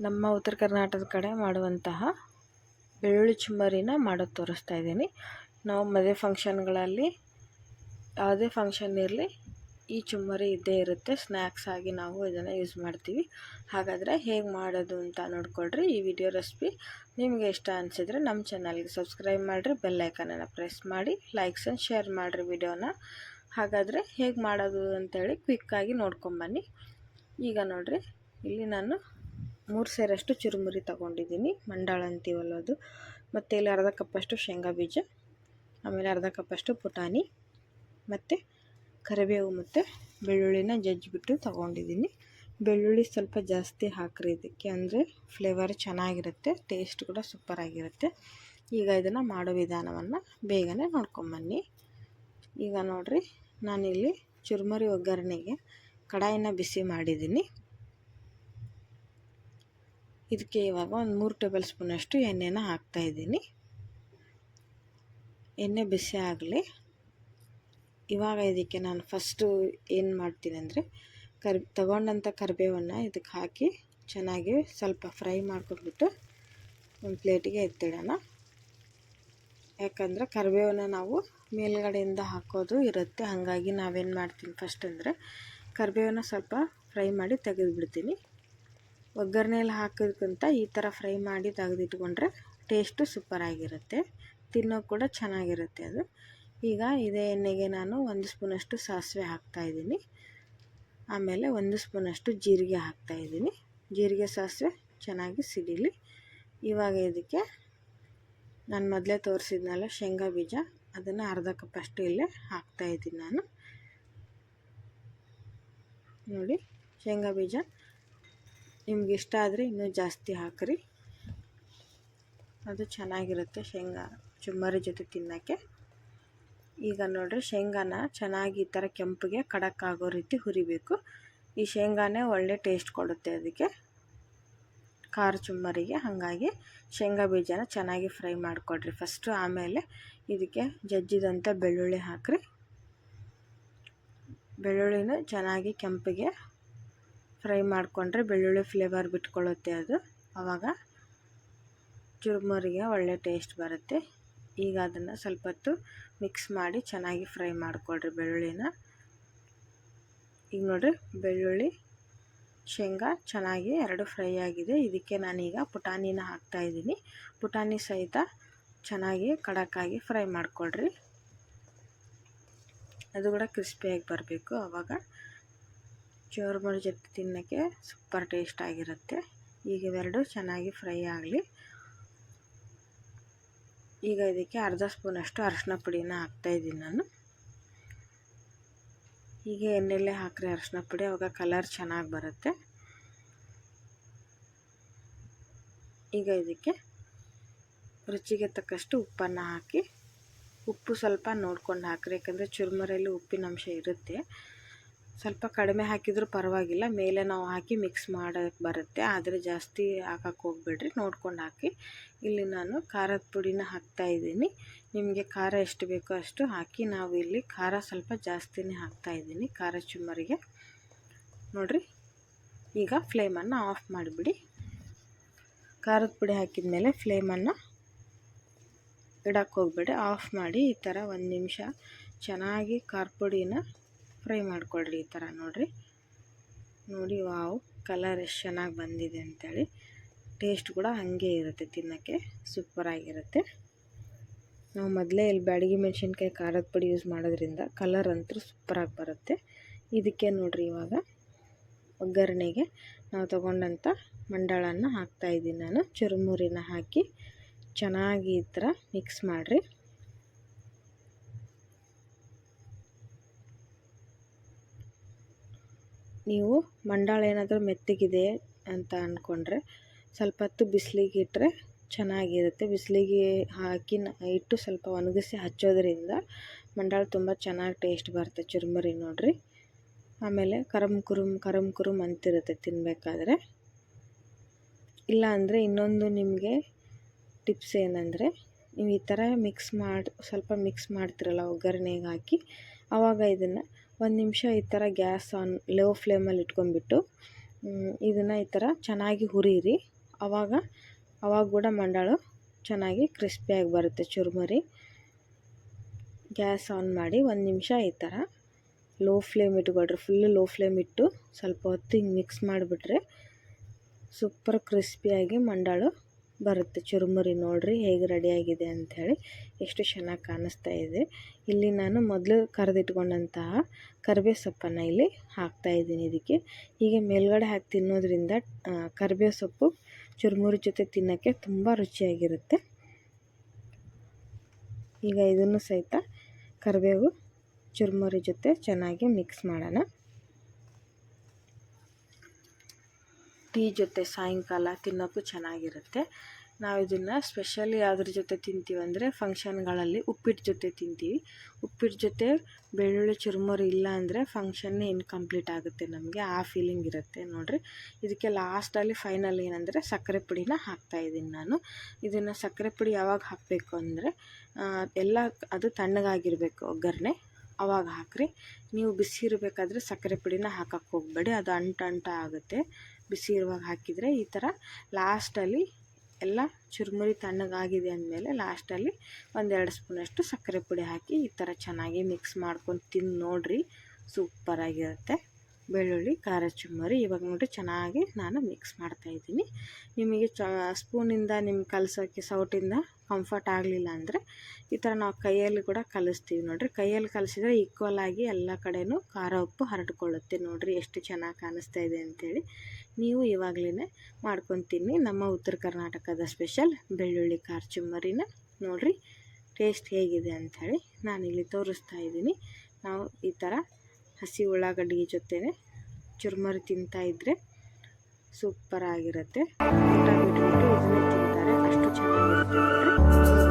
ನಮ್ಮ ಉತ್ತರ ಕರ್ನಾಟಕದ ಕಡೆ ಮಾಡುವಂತಹ ಬೆಳ್ಳುಳ್ಳಿ ಚುಮ್ಮರಿನ ಮಾಡೋದು ತೋರಿಸ್ತಾ ಇದ್ದೀನಿ. ನಾವು ಮದುವೆ ಫಂಕ್ಷನ್ಗಳಲ್ಲಿ ಯಾವುದೇ ಫಂಕ್ಷನ್ ಇರಲಿ ಈ ಚುಮ್ಮರಿ ಇದ್ದೇ ಇರುತ್ತೆ. ಸ್ನ್ಯಾಕ್ಸ್ ಆಗಿ ನಾವು ಇದನ್ನು ಯೂಸ್ ಮಾಡ್ತೀವಿ. ಹಾಗಾದರೆ ಹೇಗೆ ಮಾಡೋದು ಅಂತ ನೋಡ್ಕೊಳ್ರಿ. ಈ ವಿಡಿಯೋ ರೆಸಿಪಿ ನಿಮಗೆ ಇಷ್ಟ ಅನಿಸಿದರೆ ನಮ್ಮ ಚಾನಲ್ಗೆ ಸಬ್ಸ್ಕ್ರೈಬ್ ಮಾಡಿರಿ, ಬೆಲ್ ಐಕನನ್ನು ಪ್ರೆಸ್ ಮಾಡಿ, ಲೈಕ್ಸ್ ಆ್ಯಂಡ್ ಶೇರ್ ಮಾಡಿರಿ ವಿಡಿಯೋನ. ಹಾಗಾದರೆ ಹೇಗೆ ಮಾಡೋದು ಅಂತೇಳಿ ಕ್ವಿಕ್ಕಾಗಿ ನೋಡ್ಕೊಂಬನ್ನಿ. ಈಗ ನೋಡಿರಿ, ಇಲ್ಲಿ ನಾನು 3 ಸೇರಷ್ಟು ಚುರುಮುರಿ ತೊಗೊಂಡಿದ್ದೀನಿ, ಮಂಡಾಳ ಅಂತೀವಲ್ಲ ಅದು. ಮತ್ತು ಇಲ್ಲಿ ಅರ್ಧ ಕಪ್ಪಷ್ಟು ಶೇಂಗಾ ಬೀಜ, ಆಮೇಲೆ ಅರ್ಧ ಕಪ್ಪಷ್ಟು ಪುಟಾಣಿ, ಮತ್ತು ಕರಿಬೇವು ಮತ್ತು ಬೆಳ್ಳುಳ್ಳಿನ ಜಜ್ಜಿಬಿಟ್ಟು ತೊಗೊಂಡಿದ್ದೀನಿ. ಬೆಳ್ಳುಳ್ಳಿ ಸ್ವಲ್ಪ ಜಾಸ್ತಿ ಹಾಕ್ರಿ ಇದಕ್ಕೆ, ಅಂದರೆ ಫ್ಲೇವರ್ ಚೆನ್ನಾಗಿರುತ್ತೆ, ಟೇಸ್ಟ್ ಕೂಡ ಸೂಪರಾಗಿರುತ್ತೆ. ಈಗ ಇದನ್ನು ಮಾಡೋ ವಿಧಾನವನ್ನು ಬೇಗನೆ ನೋಡ್ಕೊಂಬನ್ನಿ. ಈಗ ನೋಡಿರಿ, ನಾನಿಲ್ಲಿ ಚುರುಮುರಿ ಒಗ್ಗರಣೆಗೆ ಕಡಾಯಿನ ಬಿಸಿ ಮಾಡಿದ್ದೀನಿ. ಇದಕ್ಕೆ ಇವಾಗ ಒಂದು 3 ಟೇಬಲ್ ಸ್ಪೂನಷ್ಟು ಎಣ್ಣೆನ ಹಾಕ್ತಾಯಿದ್ದೀನಿ. ಎಣ್ಣೆ ಬಿಸಿ ಆಗಲಿ. ಇವಾಗ ಇದಕ್ಕೆ ನಾನು ಫಸ್ಟು ಏನು ಮಾಡ್ತೀನಿ ಅಂದರೆ ತಗೊಂಡಂಥ ಕರಿಬೇವನ್ನು ಇದಕ್ಕೆ ಹಾಕಿ ಚೆನ್ನಾಗಿ ಸ್ವಲ್ಪ ಫ್ರೈ ಮಾಡ್ಕೊಂಡ್ಬಿಟ್ಟು ಒಂದು ಪ್ಲೇಟಿಗೆ ಎತ್ತಿಡೋಣ. ಯಾಕಂದರೆ ಕರಿಬೇವನ್ನ ನಾವು ಮೇಲ್ಗಡೆಯಿಂದ ಹಾಕೋದು ಇರುತ್ತೆ. ಹಾಗಾಗಿ ನಾವೇನು ಮಾಡ್ತೀನಿ ಫಸ್ಟ್ ಅಂದರೆ ಕರಿಬೇವನ್ನ ಸ್ವಲ್ಪ ಫ್ರೈ ಮಾಡಿ ತೆಗೆದುಬಿಡ್ತೀನಿ. ಒಗ್ಗರಣೆಯಲ್ಲಿ ಹಾಕೋದಕ್ಕಿಂತ ಈ ಥರ ಫ್ರೈ ಮಾಡಿ ತೆಗೆದಿಟ್ಕೊಂಡ್ರೆ ಟೇಸ್ಟು ಸೂಪರಾಗಿರುತ್ತೆ, ತಿನ್ನೋ ಕೂಡ ಚೆನ್ನಾಗಿರುತ್ತೆ ಅದು. ಈಗ ಇದೇ ಎಣ್ಣೆಗೆ ನಾನು 1 ಸ್ಪೂನಷ್ಟು ಸಾಸಿವೆ ಹಾಕ್ತಾಯಿದ್ದೀನಿ. ಆಮೇಲೆ 1 ಸ್ಪೂನಷ್ಟು ಜೀರಿಗೆ ಹಾಕ್ತಾಯಿದ್ದೀನಿ. ಜೀರಿಗೆ ಸಾಸಿವೆ ಚೆನ್ನಾಗಿ ಸಿಡಿಲಿ. ಇವಾಗ ಇದಕ್ಕೆ ನಾನು ಮೊದಲೇ ತೋರಿಸಿದ್ನಲ್ಲ ಶೇಂಗಾ ಬೀಜ, ಅದನ್ನು ಅರ್ಧ ಕಪ್ಪಷ್ಟು ಇಲ್ಲೇ ಹಾಕ್ತಾಯಿದ್ದೀನಿ ನಾನು. ನೋಡಿ, ಶೇಂಗಾ ಬೀಜ ನಿಮ್ಗೆ ಇಷ್ಟ ಆದರೆ ಇನ್ನೂ ಜಾಸ್ತಿ ಹಾಕಿರಿ, ಅದು ಚೆನ್ನಾಗಿರುತ್ತೆ ಶೇಂಗಾ ಚುಮ್ಮರಿ ಜೊತೆ ತಿನ್ನೋಕ್ಕೆ. ಈಗ ನೋಡಿರಿ, ಶೇಂಗಾನ ಚೆನ್ನಾಗಿ ಈ ಥರ ಕೆಂಪಿಗೆ ಖಡಕ್ ಆಗೋ ರೀತಿ ಹುರಿಬೇಕು. ಈ ಶೇಂಗಾನೇ ಒಳ್ಳೆ ಟೇಸ್ಟ್ ಕೊಡುತ್ತೆ ಅದಕ್ಕೆ, ಖಾರ ಚುಮ್ಮರಿಗೆ. ಹಾಗಾಗಿ ಶೇಂಗಾ ಬೀಜನ ಚೆನ್ನಾಗಿ ಫ್ರೈ ಮಾಡಿಕೊಡ್ರಿ ಫಸ್ಟು. ಆಮೇಲೆ ಇದಕ್ಕೆ ಜಜ್ಜಿದಂಥ ಬೆಳ್ಳುಳ್ಳಿ ಹಾಕಿರಿ. ಬೆಳ್ಳುಳ್ಳಿನ ಚೆನ್ನಾಗಿ ಕೆಂಪಿಗೆ ಫ್ರೈ ಮಾಡಿಕೊಂಡ್ರೆ ಬೆಳ್ಳುಳ್ಳಿ ಫ್ಲೇವರ್ ಬಿಟ್ಕೊಳ್ಳುತ್ತೆ ಅದು, ಆವಾಗ ಚುರುಮುರಿಗೆ ಒಳ್ಳೆ ಟೇಸ್ಟ್ ಬರುತ್ತೆ. ಈಗ ಅದನ್ನು ಸ್ವಲ್ಪ ಹೊತ್ತು ಮಿಕ್ಸ್ ಮಾಡಿ ಚೆನ್ನಾಗಿ ಫ್ರೈ ಮಾಡಿಕೊಡ್ರಿ ಬೆಳ್ಳುಳ್ಳಿನ. ಈಗ ನೋಡಿರಿ, ಬೆಳ್ಳುಳ್ಳಿ ಶೇಂಗಾ ಚೆನ್ನಾಗಿ 2 ಫ್ರೈ ಆಗಿದೆ. ಇದಕ್ಕೆ ನಾನೀಗ ಪುಟಾಣಿನ ಹಾಕ್ತಾಯಿದ್ದೀನಿ. ಪುಟಾಣಿ ಸಹಿತ ಚೆನ್ನಾಗಿ ಖಡಕ್ಕಾಗಿ ಫ್ರೈ ಮಾಡಿಕೊಡ್ರಿ, ಅದು ಕೂಡ ಕ್ರಿಸ್ಪಿಯಾಗಿ ಬರಬೇಕು. ಆವಾಗ ಚುರುಮುರಿ ಜೊತೆ ತಿನ್ನೋಕ್ಕೆ ಸೂಪರ್ ಟೇಸ್ಟ್ ಆಗಿರುತ್ತೆ. ಈಗ ಇವೆರಡು ಚೆನ್ನಾಗಿ ಫ್ರೈ ಆಗಲಿ. ಈಗ ಇದಕ್ಕೆ ಅರ್ಧ ಸ್ಪೂನಷ್ಟು ಅರಿಶಿನ ಪುಡಿನ ಹಾಕ್ತಾಯಿದ್ದೀನಿ ನಾನು. ಈಗ ಎಣ್ಣೆಲ್ಲೇ ಹಾಕ್ರಿ ಅರಿಶಿನ ಪುಡಿ, ಆವಾಗ ಕಲರ್ ಚೆನ್ನಾಗಿ ಬರುತ್ತೆ. ಈಗ ಇದಕ್ಕೆ ರುಚಿಗೆ ತಕ್ಕಷ್ಟು ಉಪ್ಪನ್ನು ಹಾಕಿ, ಉಪ್ಪು ಸ್ವಲ್ಪ ನೋಡ್ಕೊಂಡು ಹಾಕಿರಿ, ಯಾಕಂದರೆ ಚುರುಮುರಿಯಲ್ಲಿ ಉಪ್ಪಿನ ಅಂಶ ಇರುತ್ತೆ. ಸ್ವಲ್ಪ ಕಡಿಮೆ ಹಾಕಿದರೂ ಪರವಾಗಿಲ್ಲ, ಮೇಲೆ ನಾವು ಹಾಕಿ ಮಿಕ್ಸ್ ಮಾಡೋಕ್ಕೆ ಬರುತ್ತೆ, ಆದರೆ ಜಾಸ್ತಿ ಹಾಕಕ್ಕೆ ಹೋಗ್ಬೇಡ್ರಿ, ನೋಡ್ಕೊಂಡು ಹಾಕಿ. ಇಲ್ಲಿ ನಾನು ಖಾರದ ಪುಡಿನ ಹಾಕ್ತಾಯಿದ್ದೀನಿ. ನಿಮಗೆ ಖಾರ ಎಷ್ಟು ಬೇಕೋ ಅಷ್ಟು ಹಾಕಿ. ನಾವು ಇಲ್ಲಿ ಖಾರ ಸ್ವಲ್ಪ ಜಾಸ್ತಿನೇ ಹಾಕ್ತಾಯಿದ್ದೀನಿ ಖಾರ ಚುಮ್ಮರಿಗೆ. ನೋಡಿರಿ, ಈಗ ಫ್ಲೇಮನ್ನು ಆಫ್ ಮಾಡಿಬಿಡಿ. ಖಾರದ ಪುಡಿ ಹಾಕಿದ ಮೇಲೆ ಫ್ಲೇಮನ್ನು ಇಡಕ್ಕೆ ಹೋಗ್ಬೇಡಿ, ಆಫ್ ಮಾಡಿ ಈ ಥರ 1 ನಿಮಿಷ ಚೆನ್ನಾಗಿ ಖಾರದ ಪುಡಿನ ಫ್ರೈ ಮಾಡಿಕೊಡ್ರಿ. ಈ ಥರ ನೋಡಿ ವಾವ್, ಕಲರ್ ಎಷ್ಟು ಚೆನ್ನಾಗಿ ಬಂದಿದೆ ಅಂಥೇಳಿ. ಟೇಸ್ಟ್ ಕೂಡ ಹಾಗೆ ಇರುತ್ತೆ, ತಿನ್ನೋಕ್ಕೆ ಸೂಪರಾಗಿರುತ್ತೆ. ನಾವು ಮೊದಲೇ ಇಲ್ಲಿ ಬ್ಯಾಡಗಿ ಮೆಣಸಿನ್ಕಾಯಿ ಖಾರದ ಪುಡಿ ಯೂಸ್ ಮಾಡೋದ್ರಿಂದ ಕಲರ್ ಅಂತೂ ಸೂಪರಾಗಿ ಬರುತ್ತೆ. ಇದಕ್ಕೆ ನೋಡಿರಿ, ಇವಾಗ ಒಗ್ಗರಣೆಗೆ ನಾವು ತೊಗೊಂಡಂಥ ಮಂಡಾಳನ್ನು ಹಾಕ್ತಾಯಿದ್ದೀನಿ ನಾನು. ಚುರುಮುರಿನ ಹಾಕಿ ಚೆನ್ನಾಗಿ ಈ ಥರ ಮಿಕ್ಸ್ ಮಾಡಿರಿ. ನೀವು ಮಂಡಾಳ ಏನಾದರೂ ಮೆತ್ತಗಿದೆ ಅಂತ ಅಂದ್ಕೊಂಡ್ರೆ ಸ್ವಲ್ಪ ಹೊತ್ತು ಬಿಸಿಲಿಗೆ ಇಟ್ಟರೆ ಚೆನ್ನಾಗಿರುತ್ತೆ. ಬಿಸಿಲಿಗೆ ಹಾಕಿ ಇಟ್ಟು ಸ್ವಲ್ಪ ಒಣಗಿಸಿ ಹಚ್ಚೋದ್ರಿಂದ ಮಂಡಾಳ ತುಂಬ ಚೆನ್ನಾಗಿ ಟೇಸ್ಟ್ ಬರುತ್ತೆ ಚುರುಮುರಿ. ನೋಡಿರಿ, ಆಮೇಲೆ ಕರಮ್ ಕುರುಮ್ ಅಂತಿರುತ್ತೆ ತಿನ್ನಬೇಕಾದ್ರೆ. ಇಲ್ಲ ಅಂದರೆ ಇನ್ನೊಂದು ನಿಮಗೆ ಟಿಪ್ಸ್ ಏನಂದರೆ, ನೀವು ಈ ಥರ ಸ್ವಲ್ಪ ಮಿಕ್ಸ್ ಮಾಡ್ತಿರಲ್ಲ ಒಗ್ಗರಣೆಗೆ ಹಾಕಿ, ಆವಾಗ ಇದನ್ನು 1 ನಿಮಿಷ ಈ ಥರ ಗ್ಯಾಸ್ ಆನ್ ಲೋ ಫ್ಲೇಮಲ್ಲಿ ಇಟ್ಕೊಂಡ್ಬಿಟ್ಟು ಇದನ್ನು ಈ ಥರ ಚೆನ್ನಾಗಿ ಹುರಿಯಿರಿ. ಅವಾಗ ಕೂಡ ಮಂಡಾಳು ಚೆನ್ನಾಗಿ ಕ್ರಿಸ್ಪಿಯಾಗಿ ಬರುತ್ತೆ ಚುರುಮುರಿ. ಗ್ಯಾಸ್ ಆನ್ ಮಾಡಿ 1 ನಿಮಿಷ ಈ ಥರ ಲೋ ಫ್ಲೇಮ್ ಇಟ್ಕೊಳ್ರಿ. ಫುಲ್ಲು ಲೋ ಫ್ಲೇಮ್ ಇಟ್ಟು ಸ್ವಲ್ಪ ಹೊತ್ತು ಹಿಂಗೆ ಮಿಕ್ಸ್ ಮಾಡಿಬಿಟ್ರೆ ಸೂಪರ್ ಕ್ರಿಸ್ಪಿಯಾಗಿ ಮಂಡಾಳು ಬರುತ್ತೆ ಚುರುಮುರಿ. ನೋಡಿರಿ ಹೇಗೆ ರೆಡಿಯಾಗಿದೆ ಅಂಥೇಳಿ, ಎಷ್ಟು ಚೆನ್ನಾಗಿ ಕಾಣಿಸ್ತಾ ಇದೆ. ಇಲ್ಲಿ ನಾನು ಮೊದಲು ಕರೆದಿಟ್ಕೊಂಡಂತಹ ಕರಿಬೇವು ಸೊಪ್ಪನ್ನು ಇಲ್ಲಿ ಹಾಕ್ತಾಯಿದ್ದೀನಿ. ಇದಕ್ಕೆ ಹೀಗೆ ಮೇಲ್ಗಡೆ ಹಾಕಿ ತಿನ್ನೋದ್ರಿಂದ ಕರಿಬೇವು ಸೊಪ್ಪು ಚುರುಮುರಿ ಜೊತೆ ತಿನ್ನೋಕ್ಕೆ ತುಂಬ ರುಚಿಯಾಗಿರುತ್ತೆ. ಈಗ ಇದನ್ನು ಸಹಿತ ಕರಿಬೇವು ಚುರುಮುರಿ ಜೊತೆ ಚೆನ್ನಾಗಿ ಮಿಕ್ಸ್ ಮಾಡೋಣ. ಟೀ ಜೊತೆ ಸಾಯಂಕಾಲ ತಿನ್ನೋಕ್ಕೂ ಚೆನ್ನಾಗಿರುತ್ತೆ. ನಾವು ಇದನ್ನು ಸ್ಪೆಷಲಿ ಯಾವುದ್ರ ಜೊತೆ ತಿಂತೀವಿ ಅಂದರೆ ಫಂಕ್ಷನ್ಗಳಲ್ಲಿ ಉಪ್ಪಿಟ್ಟು ಜೊತೆ ತಿಂತೀವಿ. ಉಪ್ಪಿಟ್ಟು ಜೊತೆ ಬೆಳ್ಳುಳ್ಳಿ ಚುರುಮುರಿ ಇಲ್ಲ ಅಂದರೆ ಫಂಕ್ಷನ್ನೇ ಇನ್ಕಂಪ್ಲೀಟ್ ಆಗುತ್ತೆ, ನಮಗೆ ಆ ಫೀಲಿಂಗ್ ಇರುತ್ತೆ. ನೋಡಿರಿ, ಇದಕ್ಕೆ ಲಾಸ್ಟಲ್ಲಿ ಫೈನಲ್ ಏನಂದರೆ ಸಕ್ಕರೆ ಪುಡಿನ ಹಾಕ್ತಾಯಿದ್ದೀನಿ ನಾನು. ಇದನ್ನು ಸಕ್ಕರೆ ಪುಡಿ ಯಾವಾಗ ಹಾಕಬೇಕು ಅಂದರೆ ಎಲ್ಲ ಅದು ತಣ್ಣಗಾಗಿರಬೇಕು ಒಗ್ಗರಣೆ, ಆವಾಗ ಹಾಕ್ರಿ. ನೀವು ಬಿಸಿ ಇರಬೇಕಾದ್ರೆ ಸಕ್ಕರೆ ಪುಡಿನ ಹಾಕಕ್ಕೆ ಹೋಗಬೇಡಿ, ಅದು ಅಂಟ ಆಗುತ್ತೆ. ಬಿಸಿ ಇರುವಾಗ ಹಾಕಿದರೆ ಈ ಥರ ಲಾಸ್ಟಲ್ಲಿ ಎಲ್ಲ ಚುರುಮುರಿ ತಣ್ಣಗಾಗಿದೆ ಅಂದಮೇಲೆ ಲಾಸ್ಟಲ್ಲಿ 1-2 ಸ್ಪೂನಷ್ಟು ಸಕ್ಕರೆ ಪುಡಿ ಹಾಕಿ ಈ ಥರ ಚೆನ್ನಾಗಿ ಮಿಕ್ಸ್ ಮಾಡ್ಕೊಂಡು ತಿಂದು ನೋಡಿರಿ, ಸೂಪರಾಗಿರುತ್ತೆ ಬೆಳ್ಳುಳ್ಳಿ ಖಾರ ಚುರುಮುರಿ. ಇವಾಗ ನೋಡಿ ಚೆನ್ನಾಗಿ ನಾನು ಮಿಕ್ಸ್ ಮಾಡ್ತಾಯಿದ್ದೀನಿ. ನಿಮಗೆ ಸ್ಪೂನಿಂದ ನಿಮ್ಗೆ ಕಲಸೋಕ್ಕೆ ಸೌಟಿಂದ ಕಂಫರ್ಟ್ ಆಗಲಿಲ್ಲ ಅಂದರೆ ಈ ಥರ ನಾವು ಕೈಯಲ್ಲಿ ಕೂಡ ಕಲಿಸ್ತೀವಿ. ನೋಡಿರಿ, ಕೈಯಲ್ಲಿ ಕಲಿಸಿದ್ರೆ ಈಕ್ವಲ್ ಆಗಿ ಎಲ್ಲ ಕಡೆಯೂ ಖಾರ ಉಪ್ಪು ಹರಡ್ಕೊಳ್ಳುತ್ತೆ. ನೋಡಿರಿ ಎಷ್ಟು ಚೆನ್ನಾಗಿ ಕಾಣಿಸ್ತಾ ಇದೆ ಅಂಥೇಳಿ. ನೀವು ಇವಾಗಲೇ ಮಾಡ್ಕೊಂಡು ತಿನ್ನಿ. ನಮ್ಮ ಉತ್ತರ ಕರ್ನಾಟಕದ ಸ್ಪೆಷಲ್ ಬೆಳ್ಳುಳ್ಳಿ ಖಾರ ಚುರುಮುರಿನ ನೋಡಿರಿ ಟೇಸ್ಟ್ ಹೇಗಿದೆ ಅಂಥೇಳಿ ನಾನಿಲ್ಲಿ ತೋರಿಸ್ತಾ ಇದ್ದೀನಿ. ನಾವು ಈ ಥರ ಹಸಿ ಉಳ್ಳಾಗಡ್ಡಿ ಜೊತೆನೇ ಚುರುಮುರಿ ತಿಂತಾಯಿದ್ರೆ ಸೂಪರಾಗಿರುತ್ತೆ. ಊಟ ಬಿಟ್ಬಿಟ್ಟು ಇದನ್ನೇ ತಿಂತಾರೆ, ಅಷ್ಟು ಚೆನ್ನಾಗಿರುತ್ತೆ ನೋಡಿರಿ.